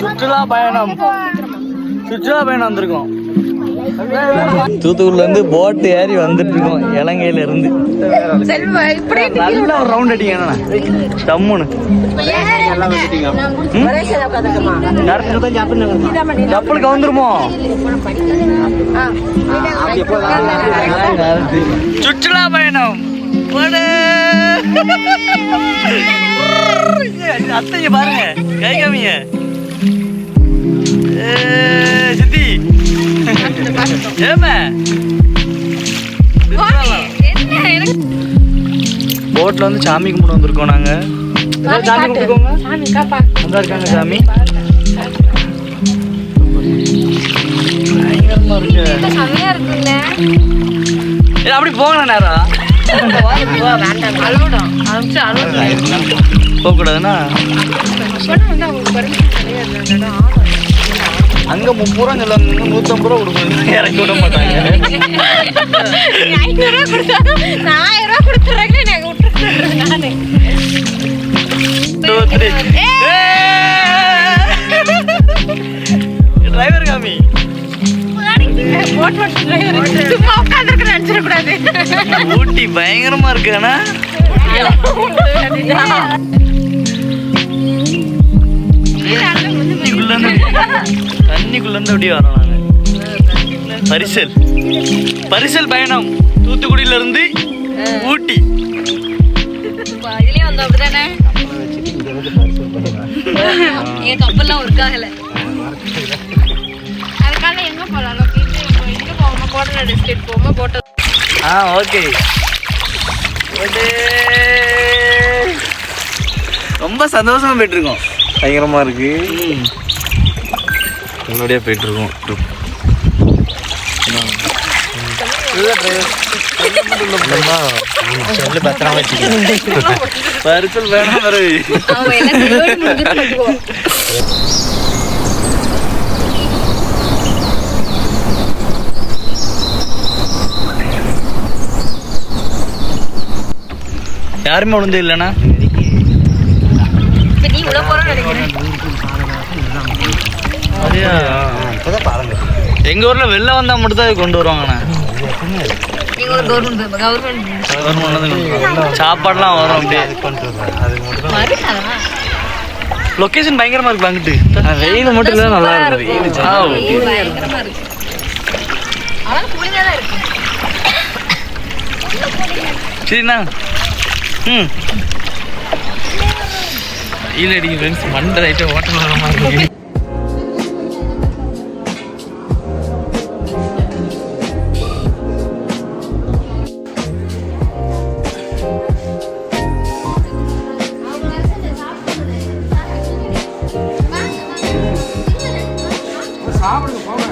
சுற்றுலா பயணம் வந்திருக்கோம். தூத்துக்குடில இருந்து போட்டு ஏறி வந்துட்டு இருக்கோம். இலங்கையில இருந்து நல்ல ஒரு ரவுண்ட் அடிங்க. டம்முன்னு கப்பலுக்கு வந்துருமோ? சுற்றுலா பயணம் அத்தைங்க பாருங்க, கை காமிங்க சித்தி. போட்ல வந்து சாமி கும்பிட்டு வந்திருக்கோம் நாங்க. சாமி கும்பிட்டுக்கோங்க. நல்லா இருக்காங்க சாமி. பயங்கரமா இருக்கு. அப்படி போங்க நேரம் போக கூடாதுன்னா அங்க 30 ரூபா சொல்லுவாங்க, 150 ரூபா கொடுக்கணும். இறக்கி விட மாட்டாங்க. 500 ரூபா கொடுத்தாலும் 1000 ரூபா கொடுத்துறாங்க. நாங்க விட்டுறோம். நானே 2 3 டிரைவர் காமி சும்மா உட்காந்துருக்க நினைச்சிடக்கூடாது. ஊட்டி பயங்கரமா இருக்கு. ஆனா தண்ணிக்குள்ள இருந்து அப்படியே வரோம் நாங்க. பரிசல் பயணம் தூத்துக்குடியில இருந்து ஊட்டி. இதுலயும் வந்தோம் அப்படிதானே. என் கப்பல்லாம் ஒர்க் ஆகல. அதுக்காக எங்க போலாம்? இங்க போவோமா? கோட்டை எஸ்டேட் போவோமா? கோட்டை. ஓகே. ரொம்ப சந்தோஷமா போயிட்டு இருக்கோம். பயங்கரமா இருக்கு. முன்னாடியே போயிட்டு இருக்கோம். பரிசல் வேணும். யாருமே விழுந்து இல்லைண்ணா. எங்க ஊர்ல வெள்ளம் வந்தா மட்டும் தான் கொண்டு வருவாங்கண்ணா. சாப்பாடுலாம் வரும் அப்படியே. லொகேஷன் பயங்கரமா இருக்கு. அங்கிட்டு வெயில் மட்டும் இல்ல, நல்லா இருக்கு. சரிண்ணா. இல்லடி ஃப்ரெண்ட்ஸ், மண்டை ஐட்டம் ஓட்டல் வரமா இருக்கு. சாப்பிடுங்க.